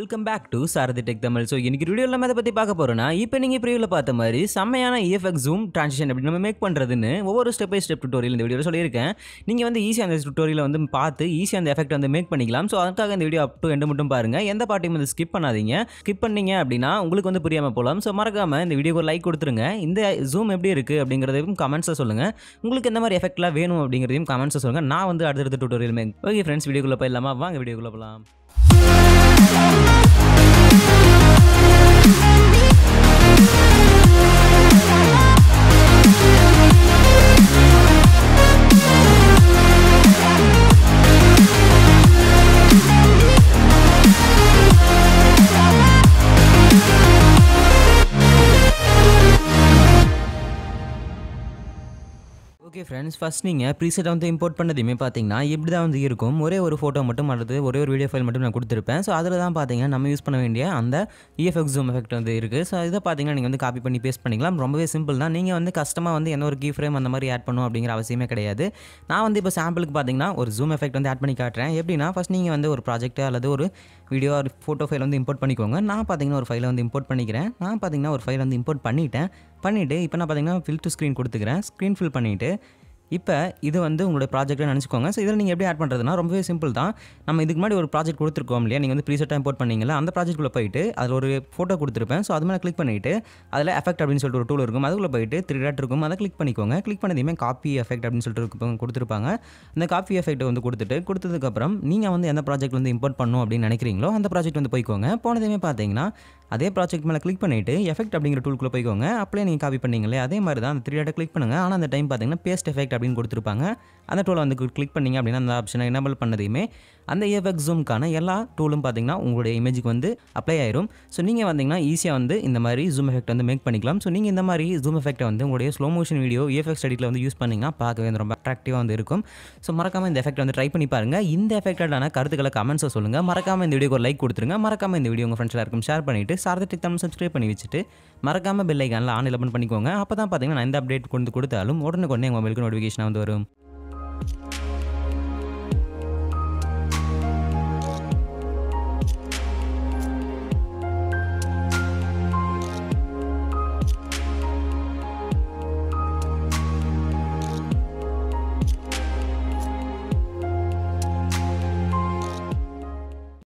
Welcome back to Sarathi tech Tamil. So இன்னைக்கு video நம்ம அதை பற்றி பார்க்க போகிறோன்னா, இப்போ நீங்கள் ப்ரீவியூவில் பார்த்த மாதிரி செம்மையான EFX ஜூம் ட்ரான்சிஷன் எப்படி நம்ம மேக் பண்ணுறதுன்னு ஒவ்வொரு ஸ்டெப் பை ஸ்டெப் டுட்டோரியல் இந்த வீடியோவில் சொல்லியிருக்கேன். நீங்கள் வந்து ஈஸியாக அந்த டுட்டோரியலை வந்து பார்த்து ஈஸியாக அந்த எஃபெக்ட் வந்து மேக் பண்ணிக்கலாம். ஸோ அதுக்காக இந்த வீடியோ அப் டு எண்டு மட்டும் பாருங்கள். எந்த பார்ட்டையும் வந்து ஸ்கிப் பண்ணாதீங்க. ஸ்கிப் பண்ணீங்க அப்படின்னா உங்களுக்கு வந்து புரியாமல் போகலாம். ஸோ மறக்காமல் இந்த வீடியோக்கு ஒரு லைக் கொடுத்துருங்க. இந்த ஜூம் எப்படி இருக்குது அப்படிங்கிறதையும் கமெண்ட்ஸை சொல்லுங்கள். உங்களுக்கு எந்த மாதிரி எஃபெக்ட்லாம் வேணும் அப்படிங்கிறதையும் கமெண்ட்ஸை சொல்லுங்கள். நான் வந்து அடுத்தடுத்த டுட்டோரியல் மேக். ஓகே ஃப்ரெண்ட்ஸ், வீடியோக்குள்ளே போயிடலாமா? வாங்க வீடியோக்குள்ளே போகலாம். ஓகே ஃப்ரெண்ட்ஸ், ஃபஸ்ட் நீங்கள் ப்ரீசெட் வந்து இம்போர்ட் பண்ணதையுமே பார்த்தீங்கன்னா இப்படி தான் வந்து இருக்கும். ஒரே ஒரு ஃபோட்டோ மட்டும் அல்லது ஒரே ஒரு வீடியோ ஃபைல் மட்டும் நான் கொடுத்துருப்பேன். ஸோ அதில் தான் பார்த்தீங்கன்னா நம்ம யூஸ் பண்ண வேண்டிய அந்த EFX ஜூம் எஃபெக்ட் வந்து இருக்குது. ஸோ இதை பார்த்தீங்கன்னா நீங்கள் வந்து காப்பி பண்ணி பேஸ்ட் பண்ணிக்கலாம். ரொம்பவே சிம்பிள் தான். நீங்கள் வந்து கஸ்டமாக வந்து என்ன ஒரு கீ ஃப்ரேம் அந்த மாதிரி ஆட் பண்ணணும் அப்படிங்கிற அவசியமே கிடையாது. நான் வந்து இப்போ சாம்பிளுக்கு பார்த்தீங்கன்னா ஒரு ஜூம் எஃபெக்ட் வந்து ஆட் பண்ணி காட்டுறேன். எப்படின்னா ஃபஸ்ட் நீங்கள் வந்து ஒரு ப்ராஜெக்ட் அல்லது ஒரு வீடியோ ஒரு ஃபோட்டோ ஃபைல் வந்து இம்போர்ட் பண்ணிக்கோங்க. நான் பார்த்தீங்கன்னா ஒரு ஃபைலை வந்து இம்போர்ட் பண்ணிக்கிறேன். நான் பார்த்தீங்கன்னா ஒரு ஃபைல் வந்து இம்போர்ட் பண்ணிவிட்டு இப்போ நான் பார்த்தீங்கன்னா ஃபில் டு ஸ்க்ரீன் கொடுத்துக்கிறேன். ஸ்க்ரீன் ஃபில் பண்ணிவிட்டு இப்போ இது வந்து உங்களோட ப்ராஜெக்ட்டை நினச்சிக்கோங்க. ஸோ இதில் நீங்கள் எப்படி ஆட் பண்ணுறதுனா ரொம்பவே சிம்பிள் தான். நம்ம இதுக்கு முன்னாடி ஒரு ப்ராஜெக்ட் கொடுத்துருக்கோம் இல்லையா, நீங்கள் வந்து ப்ரீசெட்டாக இம்போர்ட் பண்ணீங்களா, அந்த ப்ராஜெக்ட்டுக்குள்ளே போயிட்டு அதில் ஒரு ஃபோட்டோ கொடுத்துருப்பேன். ஸோ அது மேலே கிளிக் பண்ணிவிட்டு அதில் எஃபெக்ட் அப்படின்னு சொல்லிட்டு ஒரு டூல் இருக்கும். அதுக்குள்ளே போயிட்டு 3 டாட் இருக்கும், அதை கிளிக் பண்ணிக்கோங்க. கிளிக் பண்ணதையுமே காப்பி எஃபெக்ட் அப்படின்னு சொல்லிட்டு கொடுத்துருப்பாங்க. அந்த காப்பி எஃபெக்ட்டை வந்து கொடுத்ததுக்கப்புறம் நீங்கள் வந்து எந்த ப்ராஜெக்ட் வந்து இம்போர்ட் பண்ணணும் அப்படின்னு நினைக்கிறீங்களோ அந்த ப்ராஜெக்ட் வந்து போய்க்கோங்க. போனதையுமே பார்த்தீங்கன்னா அதே ப்ராஜெக்ட் மேலே கிளிக் பண்ணிவிட்டு எஃபெக்ட் அப்படிங்கிற டூலுக்குள்ளே போய்க்கோங்க. அப்படியே நீங்கள் காப்பி பண்ணிங்களே அதே மாதிரி தான் அந்த 3 டாட்டை கிளிக் பண்ணுங்கள். ஆனால் அந்த டைம் பார்த்தீங்கன்னா பேஸ்ட் எஃபெக்ட் அப்படின்னு கொடுத்துருப்பாங்க. அந்த டூலை வந்து கிளிக் பண்ணிங்க அப்படின்னா அந்த ஆப்ஷனை எனேபிள் பண்ணதையுமே அந்த EFX ஜூம்க்கான எல்லா டூலும் பார்த்தீங்கன்னா உங்களுடைய இமேஜுக்கு வந்து அப்ளை ஆயிரும். ஸோ நீங்கள் வந்தீங்கன்னா ஈஸியாக வந்து இந்த மாதிரி ஜூம் எஃபெக்ட் வந்து மேக் பண்ணிக்கலாம். ஸோ நீங்கள் இந்த மாதிரி ஜூம் எஃபெக்ட்டை வந்து உங்களுடைய ஸ்லோ மோஷன் வீடியோ EFX எடிட்டில் வந்து யூஸ் பண்ணிங்கன்னா பார்க்கவே வந்து ரொம்ப அட்ராக்டிவாக வந்து இருக்கும். ஸோ மறக்காமல் இந்த எஃபெக்ட் வந்து ட்ரை பண்ணி பாருங்கள். இந்த எஃபெக்டான கருத்துக்களை கமெண்ட்ஸை சொல்லுங்கள். மறக்காமல் இந்த வீடியோக்கு ஒரு லைக் கொடுத்துருங்க. மறக்காமல் இந்த வீடியோ உங்கள் ஃப்ரெண்ட்ஸ் எல்லாருக்கும் ஷேர் பண்ணிவிட்டு சாரதி டெக் தமிழ் சப்ஸ்கிரைப் பண்ணி வச்சுட்டு மறக்காமல் பெல் ஐக்கானில் ஆன் 11 பண்ணிக்கோங்க. அப்போ தான் பார்த்தீங்கன்னா நான் எந்த அப்டேட் கொடுத்தாலும் உடனுக்குடனே உங்கள் மொபைலுக்கு நோட்டிஃபிகேஷன் வந்து வரும்.